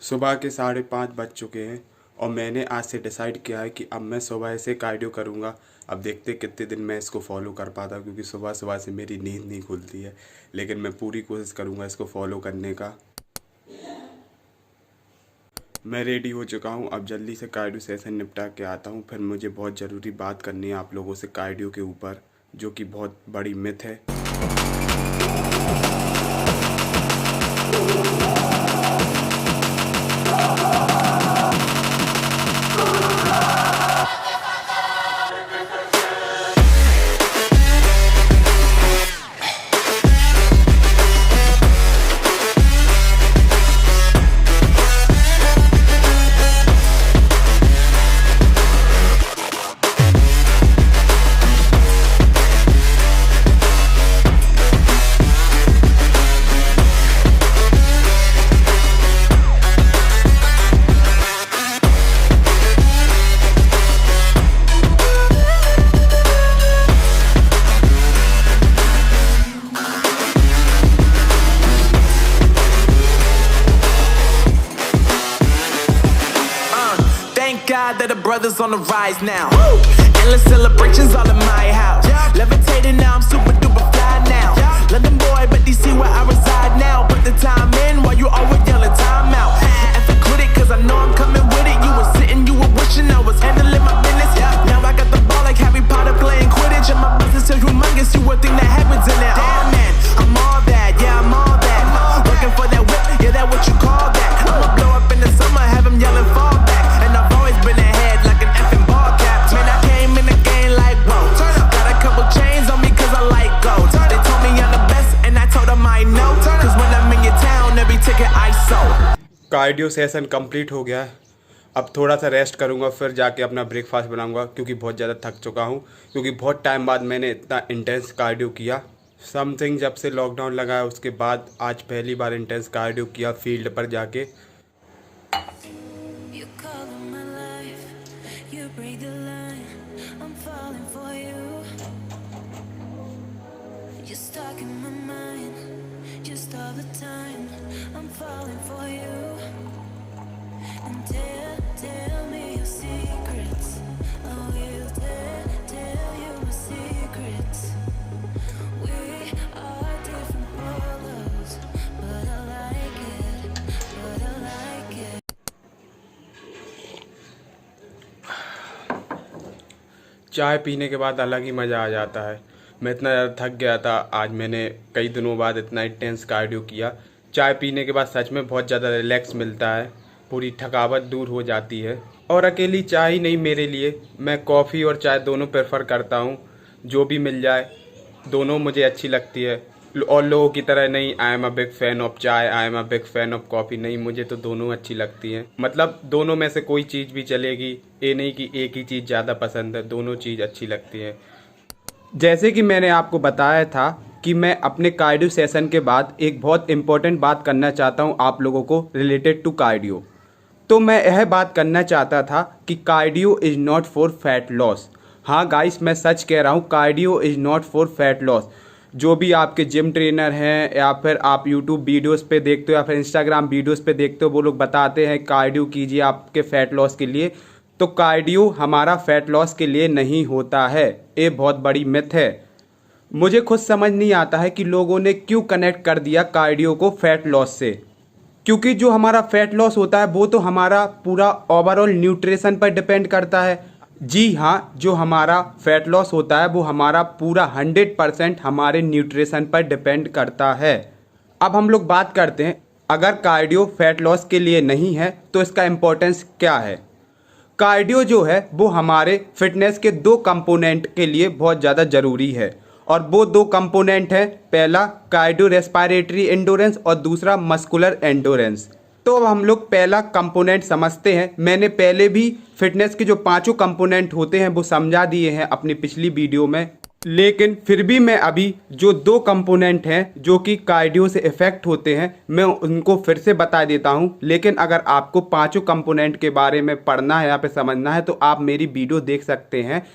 सुबह के 5:30 बज चुके हैं और मैंने आज से डिसाइड किया है कि अब मैं सुबह से कार्डियो करूँगा। अब देखते कितने दिन मैं इसको फॉलो कर पाता हूँ, क्योंकि सुबह सुबह से मेरी नींद नहीं खुलती है। लेकिन मैं पूरी कोशिश करूँगा इसको फॉलो करने का। मैं रेडी हो चुका हूँ, अब जल्दी से कार्डियो सेशन निपटा के आता हूँ। फिर मुझे बहुत ज़रूरी बात करनी है आप लोगों से कार्डियो के ऊपर, जो कि बहुत बड़ी मिथ है। God that the brothers on the rise now. Endless celebrations all in my house. Levitating now, I'm super duper fly now. London boy, but DC where I reside now. Put the time in while you always yelling time out. And quit it, cause I know I'm coming with it. You were sitting, you were wishing I was handling my business. Now I got the ball like Harry Potter playing Quidditch. And my business is humongous, you would think that happens in it. Damn man, I'm all that, yeah I'm all that. Working for that whip, yeah that what you call that. I'ma blow up in the summer, have them yelling fall back. And I've always been ahead like an effing ball cap. Man, I came in the game like whoa. Got a couple chains on me cause I like gold. They told me I'm the best and I told them I know. Cause when I'm in your town, every ticket I sold. Cardio session complete हो गया है। अब थोड़ा सा rest करूंगा, फिर जाके अपना ब्रेकफास्ट बनाऊंगा, क्योंकि बहुत ज़्यादा थक चुका हूं। क्योंकि बहुत टाइम बाद मैंने इतना इंटेंस कार्डियो किया। समथिंग जब से लॉकडाउन लगा है उसके बाद आज पहली बार इंटेंस कार्डियो किया फील्ड पर जाके। चाय पीने के बाद अलग ही मज़ा आ जाता है। मैं इतना ज़्यादा थक गया था, आज मैंने कई दिनों बाद इतना इंटेंस कार्डियो किया। चाय पीने के बाद सच में बहुत ज़्यादा रिलैक्स मिलता है, पूरी थकावट दूर हो जाती है। और अकेली चाय ही नहीं, मेरे लिए मैं कॉफ़ी और चाय दोनों प्रेफर करता हूँ। जो भी मिल जाए दोनों मुझे अच्छी लगती है। और लोगों की तरह नहीं I am a big fan of chai, I am a big fan of coffee, नहीं, मुझे तो दोनों अच्छी लगती हैं। मतलब दोनों में से कोई चीज़ भी चलेगी, ये नहीं कि एक ही चीज़ ज़्यादा पसंद है, दोनों चीज़ अच्छी लगती हैं। जैसे कि मैंने आपको बताया था कि मैं अपने कार्डियो सेशन के बाद एक बहुत इम्पोर्टेंट बात करना चाहता हूँ आप लोगों को रिलेटेड टू कार्डियो। तो मैं यह बात करना चाहता था कि cardio is not for fat loss. हाँ गाइस, मैं सच कह रहा हूँ, cardio is not for fat loss. जो भी आपके जिम ट्रेनर हैं या फिर आप यूट्यूब वीडियोस पे देखते हो या फिर इंस्टाग्राम वीडियोस पे देखते हो, वो लोग बताते हैं कार्डियो कीजिए आपके फ़ैट लॉस के लिए, तो कार्डियो हमारा फ़ैट लॉस के लिए नहीं होता है। ये बहुत बड़ी मिथ है। मुझे खुद समझ नहीं आता है कि लोगों ने क्यों कनेक्ट कर दिया कार्डियो को फ़ैट लॉस से। क्योंकि जो हमारा फ़ैट लॉस होता है वो तो हमारा पूरा ओवरऑल न्यूट्रिशन पर डिपेंड करता है। जी हाँ, जो हमारा फ़ैट लॉस होता है वो हमारा पूरा 100% हमारे न्यूट्रिशन पर डिपेंड करता है। अब हम लोग बात करते हैं, अगर कार्डियो फ़ैट लॉस के लिए नहीं है तो इसका इम्पोर्टेंस क्या है। कार्डियो जो है वो हमारे फिटनेस के 2 कंपोनेंट के लिए बहुत ज़्यादा ज़रूरी है, और वो 2 कंपोनेंट हैं, पहला कार्डियो रेस्पिरेटरी एंडोरेंस और दूसरा मस्कुलर एंडोरेंस। तो अब हम लोग पहला कंपोनेंट समझते हैं। मैंने पहले भी फिटनेस के जो 5 कंपोनेंट होते हैं वो समझा दिए हैं अपनी पिछली वीडियो में, लेकिन फिर भी मैं अभी जो 2 कंपोनेंट हैं जो कि कार्डियो से इफ़ेक्ट होते हैं मैं उनको फिर से बता देता हूं। लेकिन अगर आपको 5 कंपोनेंट के बारे में पढ़ना है या फिर समझना है तो आप मेरी वीडियो देख सकते हैं,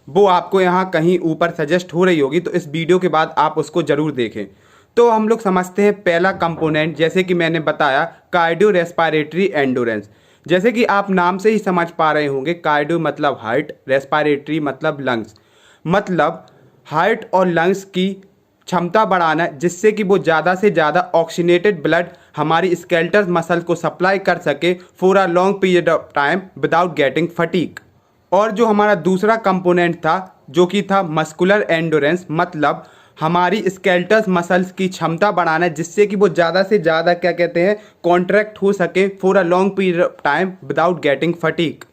वो आपको यहाँ कहीं ऊपर सजेस्ट हो रही होगी, तो इस वीडियो के बाद आप उसको ज़रूर देखें। तो हम लोग समझते हैं पहला कंपोनेंट, जैसे कि मैंने बताया कार्डियो रेस्पिरेटरी एंडोरेंस। जैसे कि आप नाम से ही समझ पा रहे होंगे, कार्डियो मतलब हार्ट, रेस्पिरेटरी मतलब लंग्स, मतलब हार्ट और लंग्स की क्षमता बढ़ाना, जिससे कि वो ज़्यादा से ज़्यादा ऑक्सीनेटेड ब्लड हमारी स्केलेटल मसल को सप्लाई कर सके for a long period of time without getting fatigue. और जो हमारा दूसरा कंपोनेंट था, जो कि था मस्कुलर एंडोरेंस, मतलब हमारी स्केलेटल मसल्स की क्षमता बढ़ाना, जिससे कि वो ज़्यादा से ज़्यादा क्या कहते हैं कॉन्ट्रैक्ट हो सके for a long period of time without getting fatigue.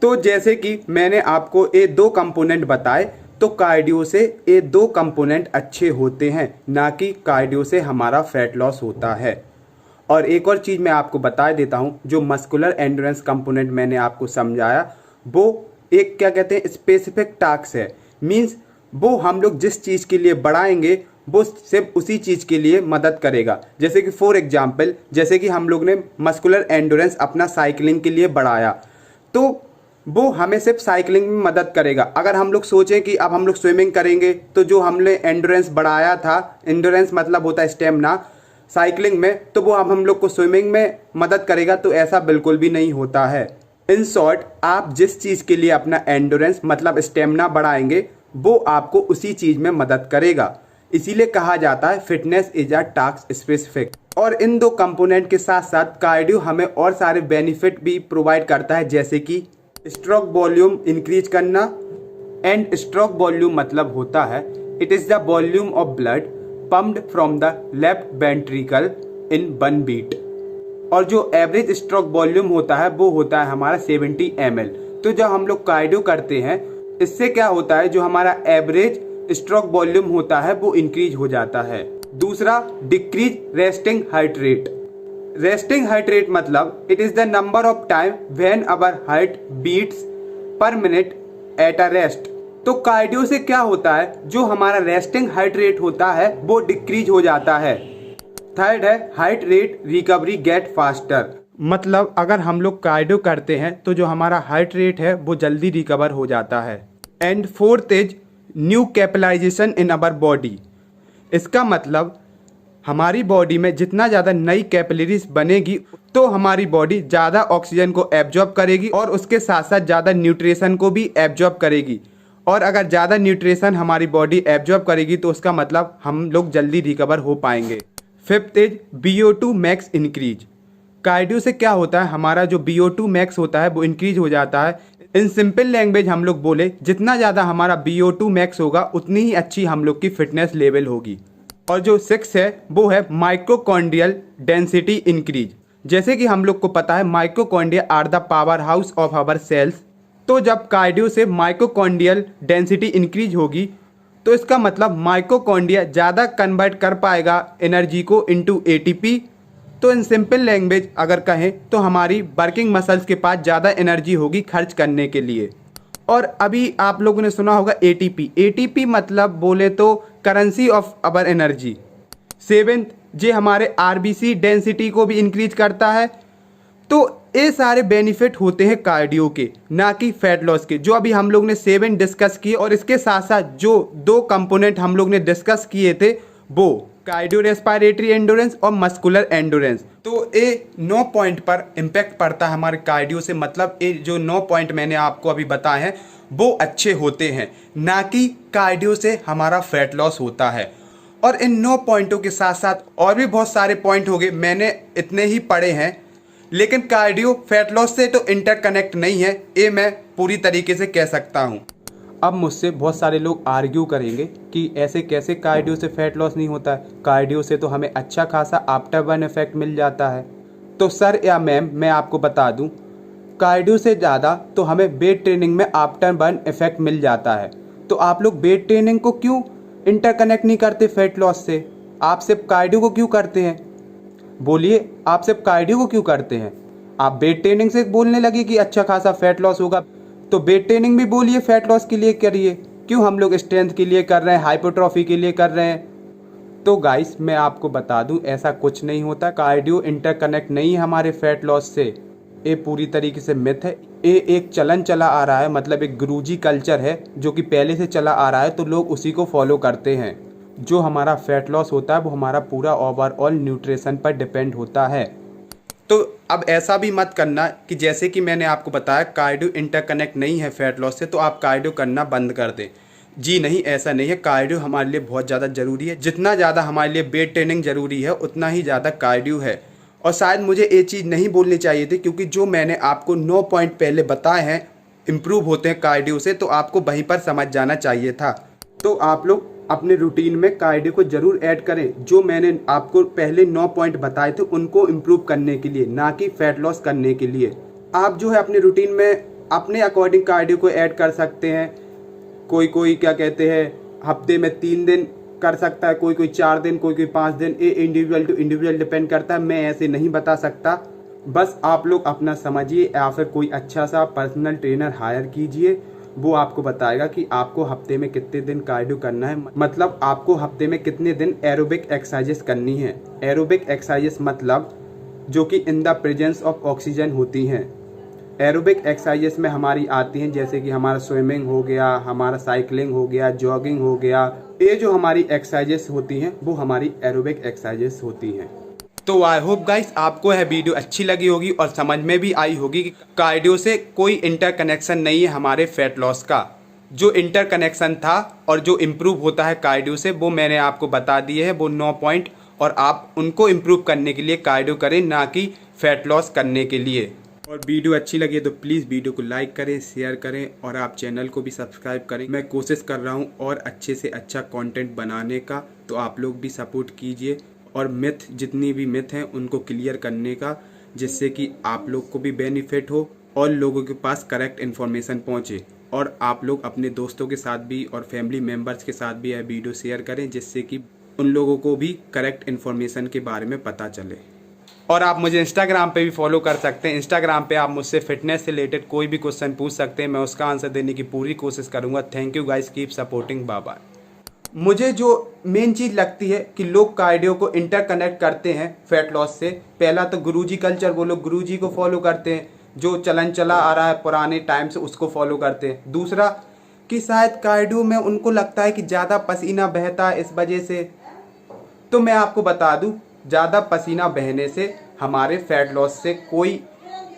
तो जैसे कि मैंने आपको ये दो कंपोनेंट बताए, तो कार्डियो से ये दो कंपोनेंट अच्छे होते हैं, ना कि कार्डियो से हमारा फैट लॉस होता है। और एक और चीज़ मैं आपको बता देता हूँ, जो मस्कुलर एंडोरेंस कंपोनेंट मैंने आपको समझाया, वो एक क्या कहते हैं स्पेसिफिक टास्क है। मींस वो हम लोग जिस चीज़ के लिए बढ़ाएंगे वो सिर्फ उसी चीज़ के लिए मदद करेगा। जैसे कि फॉर एग्जांपल, जैसे कि हम लोग ने मस्कुलर एंडोरेंस अपना साइकिलिंग के लिए बढ़ाया, तो वो हमें सिर्फ साइकिलिंग में मदद करेगा। अगर हम लोग सोचें कि अब हम लोग स्विमिंग करेंगे, तो जो हमने एंडोरेंस बढ़ाया था, एंडोरेंस मतलब होता है स्टेमिना साइकिलिंग में, तो वो अब हम लोग को स्विमिंग में मदद करेगा, तो ऐसा बिल्कुल भी नहीं होता है। इन शॉर्ट, आप जिस चीज़ के लिए अपना एंडोरेंस मतलब स्टेमिना बढ़ाएंगे, वो आपको उसी चीज़ में मदद करेगा। इसीलिए कहा जाता है fitness is a task specific. और इन दो कंपोनेंट के साथ साथ कार्डियो हमें और सारे बेनिफिट भी प्रोवाइड करता है, जैसे कि स्ट्रोक वॉल्यूम इंक्रीज करना। एंड स्ट्रोक वॉल्यूम मतलब होता है it is the volume of blood pumped from the left ventricle in 1 beat. और जो एवरेज स्ट्रोक वॉल्यूम होता है वो होता है हमारा 70 ml। तो जब हम लोग कार्डियो करते हैं, इससे क्या होता है, जो हमारा एवरेज स्ट्रोक वॉल्यूम होता है वो इंक्रीज हो जाता है। दूसरा, decrease resting heart rate. Resting heart rate मतलब it is the number of time when our heart beats per minute at a rest. तो कार्डियो से क्या होता है, जो हमारा रेस्टिंग हार्ट रेट होता है वो डिक्रीज हो जाता है। थर्ड है heart rate recovery get faster, मतलब अगर हम लोग कार्डियो करते हैं तो जो हमारा हार्ट रेट है वो जल्दी रिकवर हो जाता है। And fourth is new capillarisation in our body. इसका मतलब हमारी बॉडी में जितना ज़्यादा नई कैपिलरीज बनेगी, तो हमारी बॉडी ज़्यादा ऑक्सीजन को एब्जॉर्ब करेगी और उसके साथ साथ ज़्यादा न्यूट्रिशन को भी एब्जॉर्ब करेगी। और अगर ज़्यादा न्यूट्रिशन हमारी बॉडी एब्जॉर्ब करेगी तो उसका मतलब हम लोग जल्दी रिकवर हो पाएंगे। Fifth is VO2 max increase. Cardio से क्या होता है, हमारा जो VO2 मैक्स होता है वो इंक्रीज हो जाता है। इन सिंपल लैंग्वेज हम लोग बोले, जितना ज़्यादा हमारा VO2 मैक्स होगा उतनी ही अच्छी हम लोग की फिटनेस लेवल होगी। और जो 6 है वो है माइक्रोकॉन्ड्रियल डेंसिटी इंक्रीज। जैसे कि हम लोग को पता है mitochondria are the powerhouse of our cells. तो जब कार्डियो से माइक्रोकॉन्ड्रियल डेंसिटी इंक्रीज होगी, तो इसका मतलब माइक्रोकॉन्ड्रिया ज़्यादा कन्वर्ट कर पाएगा एनर्जी को इनटू ATP। तो इन सिंपल लैंग्वेज अगर कहें तो हमारी वर्किंग मसल्स के पास ज़्यादा एनर्जी होगी खर्च करने के लिए। और अभी आप लोगों ने सुना होगा ATP। ATP मतलब बोले तो currency of our energy. Seventh, जे हमारे RBC डेंसिटी को भी इंक्रीज करता है। तो ये सारे बेनिफिट होते हैं कार्डियो के, ना कि फैट लॉस के, जो अभी हम लोग ने 7 डिस्कस किए। और इसके साथ साथ जो 2 कंपोनेंट हम लोग ने डिस्कस किए थे, वो कार्डियो रेस्पिरेटरी एंडोरेंस और मस्कुलर एंडोरेंस। तो ये 9 पॉइंट पर इम्पैक्ट पड़ता है हमारे कार्डियो से। मतलब ये जो 9 पॉइंट मैंने आपको अभी बताए हैं वो अच्छे होते हैं, ना कि कार्डियो से हमारा फैट लॉस होता है। और इन 9 पॉइंटों के साथ साथ और भी बहुत सारे पॉइंट हो गए, मैंने इतने ही पढ़े हैं। लेकिन कार्डियो फैट लॉस से तो इंटरकनेक्ट नहीं है, ये मैं पूरी तरीके से कह सकता हूँ। अब मुझसे बहुत सारे लोग आर्ग्यू करेंगे कि ऐसे कैसे कार्डियो से फैट लॉस नहीं होता है, कार्डियो से तो हमें अच्छा खासा आफ्टर बर्न इफेक्ट मिल जाता है। तो सर या मैम, मैं आपको बता दूं, कार्डियो से ज़्यादा तो हमें वेट ट्रेनिंग में आफ्टर बर्न इफेक्ट मिल जाता है। तो आप लोग वेट ट्रेनिंग को क्यों इंटरकनेक्ट नहीं करते फैट लॉस से? आप सिर्फ कार्डियो को क्यों करते हैं? बोलिए, आप सिर्फ कार्डियो को क्यों करते हैं? आप वेट ट्रेनिंग से बोलने लगे कि अच्छा खासा फैट लॉस होगा, तो वेट ट्रेनिंग भी बोलिए फैट लॉस के लिए करिए। क्यों हम लोग स्ट्रेंथ के लिए कर रहे हैं, हाइपरट्रॉफी के लिए कर रहे हैं? तो गाइस, मैं आपको बता दूं, ऐसा कुछ नहीं होता। कार्डियो इंटरकनेक्ट नहीं है हमारे फैट लॉस से, ये पूरी तरीके से मिथ है। ये एक चलन चला आ रहा है, मतलब एक गुरूजी कल्चर है जो कि पहले से चला आ रहा है, तो लोग उसी को फॉलो करते हैं। जो हमारा फैट लॉस होता है वो हमारा पूरा ओवरऑल न्यूट्रिशन पर डिपेंड होता है। तो अब ऐसा भी मत करना कि जैसे कि मैंने आपको बताया कार्डियो इंटरकनेक्ट नहीं है फैट लॉस से, तो आप कार्डियो करना बंद कर दें। जी नहीं, ऐसा नहीं है। कार्डियो हमारे लिए बहुत ज़्यादा ज़रूरी है। जितना ज़्यादा हमारे लिए वेट ट्रेनिंग ज़रूरी है उतना ही ज़्यादा कार्डियो है। और शायद मुझे ये चीज़ नहीं बोलनी चाहिए थी, क्योंकि जो मैंने आपको 9 पॉइंट पहले बताए हैं इम्प्रूव होते हैं कार्डियो से, तो आपको वहीं पर समझ जाना चाहिए था। तो आप लोग अपने रूटीन में कार्डियो को ज़रूर ऐड करें। जो मैंने आपको पहले 9 पॉइंट बताए थे उनको इम्प्रूव करने के लिए, ना कि फैट लॉस करने के लिए। आप जो है अपने रूटीन में अपने अकॉर्डिंग कार्डियो को ऐड कर सकते हैं। कोई क्या कहते हैं हफ्ते में 3 दिन कर सकता है, कोई 4 दिन, कोई 5 दिन। ये इंडिविजुअल टू इंडिविजुअल डिपेंड करता है, मैं ऐसे नहीं बता सकता। बस आप लोग अपना समझिए या फिर कोई अच्छा सा पर्सनल ट्रेनर हायर कीजिए, वो आपको बताएगा कि आपको हफ्ते में कितने दिन कार्डियो करना है, मतलब आपको हफ्ते में कितने दिन एरोबिक एक्सरसाइजेस करनी है। एरोबिक एक्सरसाइजेस मतलब जो कि in the presence of oxygen होती हैं। एरोबिक एक्सरसाइजेस में हमारी आती हैं जैसे कि हमारा स्विमिंग हो गया, हमारा साइकिलिंग हो गया, जॉगिंग हो गया। ये जो हमारी एक्सरसाइजेस होती हैं वो हमारी एरोबिक एक्सरसाइजेस होती हैं। तो आई होप गाइस आपको यह वीडियो अच्छी लगी होगी और समझ में भी आई होगी कि कार्डियो से कोई इंटरकनेक्शन नहीं है हमारे फैट लॉस का। जो इंटरकनेक्शन था और जो इम्प्रूव होता है कार्डियो से वो मैंने आपको बता दिए है, वो 9 पॉइंट, और आप उनको इम्प्रूव करने के लिए कार्डियो करें, ना कि फैट लॉस करने के लिए। और वीडियो अच्छी लगी तो प्लीज़ वीडियो को लाइक करें, शेयर करें और आप चैनल को भी सब्सक्राइब करें। मैं कोशिश कर रहा हूँ और अच्छे से अच्छा कंटेंट बनाने का, तो आप लोग भी सपोर्ट कीजिए और मिथ जितनी भी मिथ हैं उनको क्लियर करने का, जिससे कि आप लोग को भी बेनिफिट हो और लोगों के पास करेक्ट इन्फॉर्मेशन पहुँचे। और आप लोग अपने दोस्तों के साथ भी और फैमिली मेम्बर्स के साथ भी यह वीडियो शेयर करें, जिससे कि उन लोगों को भी करेक्ट इन्फॉर्मेशन के बारे में पता चले। और आप मुझे इंस्टाग्राम पे भी फॉलो कर सकते हैं। इंस्टाग्राम पे आप मुझसे फिटनेस से रिलेटेड कोई भी क्वेश्चन पूछ सकते हैं, मैं उसका आंसर देने की पूरी कोशिश करूँगा। Thank you guys, keep supporting, bye bye. मुझे जो मेन चीज़ लगती है कि लोग कार्डियो को इंटरकनेक्ट करते हैं फैट लॉस से, पहला तो गुरुजी कल्चर, वो लोग गुरुजी को फॉलो करते हैं, जो चलन चला आ रहा है पुराने टाइम से उसको फॉलो करते हैं। दूसरा कि शायद कार्डियो में उनको लगता है कि ज़्यादा पसीना बहता है इस वजह से। तो मैं आपको बता दूं, ज़्यादा पसीना बहने से हमारे फैट लॉस से कोई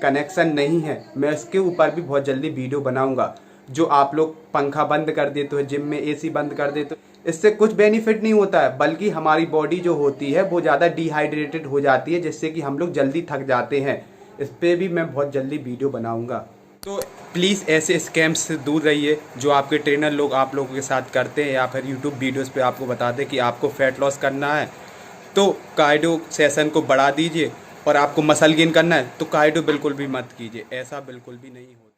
कनेक्शन नहीं है। मैं इसके ऊपर भी बहुत जल्दी वीडियो बनाऊंगा। जो आप लोग पंखा बंद कर देते हो, जिम में एसी बंद कर देते हो, इससे कुछ बेनिफिट नहीं होता है, बल्कि हमारी बॉडी जो होती है वो ज़्यादा डिहाइड्रेटेड हो जाती है, जिससे कि हम लोग जल्दी थक जाते हैं। इस पर भी मैं बहुत जल्दी वीडियो बनाऊंगा। तो प्लीज़ ऐसे स्कैम्स से दूर रहिए जो आपके ट्रेनर लोग आप लोगों के साथ करते हैं, या फिर यूट्यूब वीडियोज़ पे आपको बताते हैं कि आपको फैट लॉस करना है तो कार्डियो सेशन को बढ़ा दीजिए, और आपको मसल गेन करना है तो कार्डियो बिल्कुल भी मत कीजिए। ऐसा बिल्कुल भी नहीं होता।